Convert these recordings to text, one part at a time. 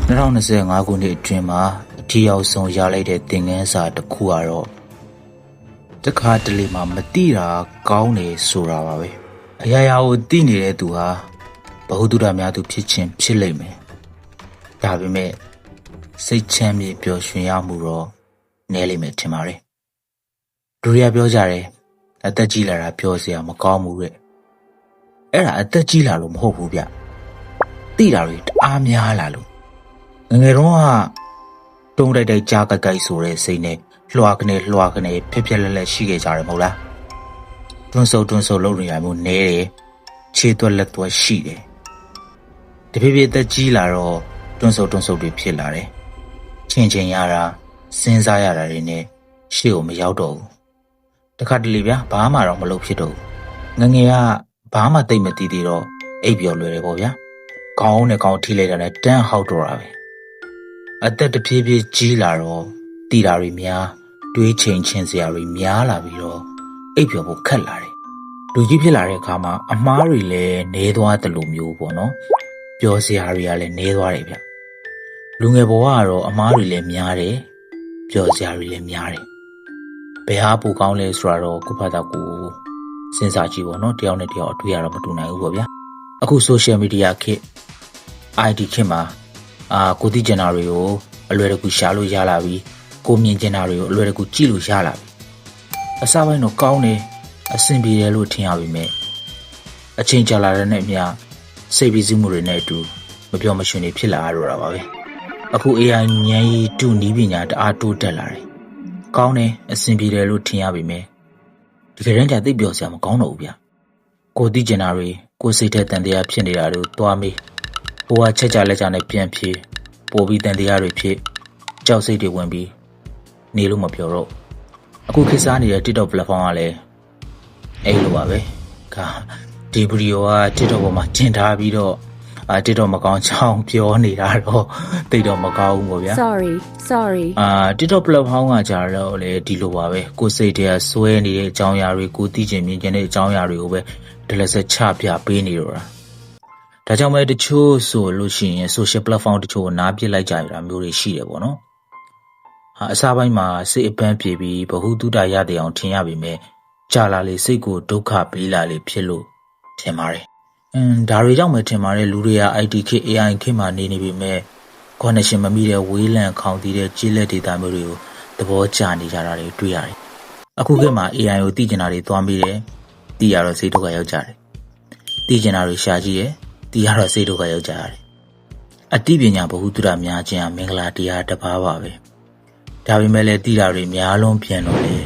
2025 ခုနှစ်အတွင်းမှာအထီရောက်ဆုံးရလိုက်တဲ့သင်ခန်းစာတစ်ခုကတော့တခါတလေမှမတိတာကောင်းတယ်ဆိုတာပါပဲအရာရာကိုသိနေတဲ့သူဟာဘ ഹു တုဒများသူဖြစ်ခြင်းဖြစ်လိမ့်မယ်ဒါပေမဲ့စိတ်ချမ်းမြေပျော်ရွှင်ရမှုတော့နည်းလိမ့်မယ်ထင်ပါတယ်လူတွေကပြောကြတယ်အသက်ကြီးလာတာပြောစရာမကောင်းဘူးတဲ့အဲ့ဒါအသက်ကြီးလာလို့မဟုတ်ဘူးဗျသိတာတွေတအားများလာလို့ငယ်တော့ကတုံးတိုက်တိုက်ကြားကြိုက်ဆိုတဲ့စိတ်နဲ့လွှာကနေဖြစ်ဖြစ်လက်ရှိခဲ့ကြတယ်မဟုတ်လားတွန်းဆုပ်လုပ်နေရမျိုးနဲတယ်ခြေသွက်လက်သွက်ရှိတယ်တဖြည်းဖြည်းသက်ကြီးလာတော့တွန်းဆုပ်တွေဖြစ်လာတယ်ချင်းရတာစဉ်းစားရတာတွေနဲ့ရှေ့ကိုမရောက်တော့ဘူးတခါတလေဗျာဘာမှတော့မလုပ်ဖြစ်တော့ဘူးငယ်ကဘာမှသိမသိသေးတော့အိပ်ပျော်လွယ်တယ်ပေါ့ဗျာခေါင်းနဲ့ခေါင်းထိလိုက်တာနဲ့တန်းဟောက်တော့တာပဲအသက်တဖြည်းဖြည်းကြီးလာတော့တီတာတွေများတွေးချင်းစရာတွေများလာပြီးတော့အိပ်ပျော်ဖို့ခက်လာတယ်လူကြီးဖြစ်လာတဲ့အခါမှာအမားတွေလည်းနေသွားတယ်လို့မျိုးပေါ့နော်ပျော်စရာတွေကလည်းနေသွားတယ်ဗျလူငယ်ဘဝကတော့အမားတွေလည်းများတယ်ပျော်စရာတွေလည်းများတယ်ဘယ်ဟာပိုကောင်းလဲဆိုတော့ကိုယ့်ဘာသာကိုစဉ်းစားကြည့်ပေါ့နော်တယောက်နဲ့တယောက်အတွေ့ရတော့မတူနိုင်ဘူးပေါ့ဗျာအခု social media ခေတ် ID ခေတ်မှာကိုသိကျင်တာတွေကိုအလွယ်တကူရှာလို့ရလာပြီကိုမြင်ကျင်တာတွေကိုအလွယ်တကူကြည့်လို့ရလာပြီအစားပိုင်းတော့ကောင်းတယ်အဆင်ပြေတယ်လို့ထင်ရပေမဲ့အချိန်ကြာလာတဲ့နဲ့အမျှစိတ်ပြီးစီးမှုတွေနဲ့အတူမပြောမရွှင်နေဖြစ်လာရတော့တာပါပဲအခု AI ဉာဏ်ရည်တုနည်းပညာတအားတိုးတက်လာတယ်ကောင်းတယ်အဆင်ပြေတယ်လို့ထင်ရပေမဲ့ဒီကရင်ကြသိပြောစရာမကောင်းတော့ဘူးဗျကိုသိကျင်တာတွေကိုစိတ်ထဲတန်တရားဖြစ်နေတာတို့သွားမေးဘိုးကချက်ကြလက်ကြနဲ့ပြန်ဖြေပို့ပြီးတန်တရားတွေဖြစ်ကြောက်စိတ်တွေဝင်ပြီးနေလို့မပြောတော့အခုခေတ်စားနေတဲ့ TikTok platform ကလည်းအဲ့လိုပါပဲဒီဗီဒီယိုက TikTok ပေါ်မှာကျင်ထားပြီးတော့TikTok မကောင်းချောင်းပြောနေတာတော့တိတ်တော့မကောင်းဘူးပေါ့ဗျာ sorry TikTok platform ကကြာတော့လေဒီလိုပါပဲကိုစိတ်တွေကစွဲနေတဲ့အကြောင်းအရာတွေကိုသိချင်မြင်ချင်တဲ့အကြောင်းအရာတွေကိုပဲဒီလက်ဆက်ချပြပေးနေတော့ဒါကြောင့်ပဲတချို့ဆိုလို့ရှိရင် social platform တချို့ကိုနားပစ်လိုက်ကြရတာမျိုးတွေရှိတယ်ပေါ့နော်အစားပိုင်းမှာစိတ်အပန်းပြေပြီးဘ ഹു တုဒရတဲ့အောင်ထင်ရပေမဲ့ကြာလာလေစိတ်ကိုဒုက္ခပေးလာလေဖြစ်လို့ထင်ပါတယ်ဒါတွေကြောင့်ပဲထင်ပါတယ်လူတွေက IT ခေတ် AI ခေတ်မှာနေပေမဲ့ connection မမိတဲ့ဝေးလံခေါင်တည်တဲ့ကြေးလက်ဒေတာမျိုးတွေကိုသဘောကျနေကြတာတွေတွေ့ရတယ်အခုခေတ်မှာ AI ကိုသိကျင်တာတွေသွားမိတယ်သိရတော့စိတ်ဒုက္ခရောက်ကြတယ်သိကျင်တာတွေရှာကြည့်တယ်သိရတော့စိတ်ဒုက္ခရောက်ကြရတယ်အသိပညာဘ ഹു တုဒများခြင်းဟာမင်္ဂလာတရားတစ်ပါးပါပဲဒါပေမဲ့လည်းသိတာတွေများလုံးပြန်တော့လေ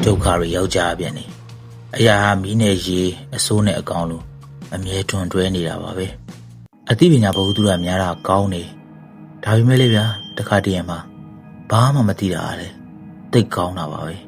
ဒုက္ခတွေရောက်ကြပြန်နေအရာဟာမီးနဲ့ရေအစိုးနဲ့အကောင်လို့အမြဲတွန်တွဲနေတာပါပဲအသိပညာဘ ഹു တုဒများတာကောင်းနေဒါပေမဲ့လည်းဗျာတခါတည်းမှာဘာမှမသိတာလေတိတ်ကောင်းတာပါပဲ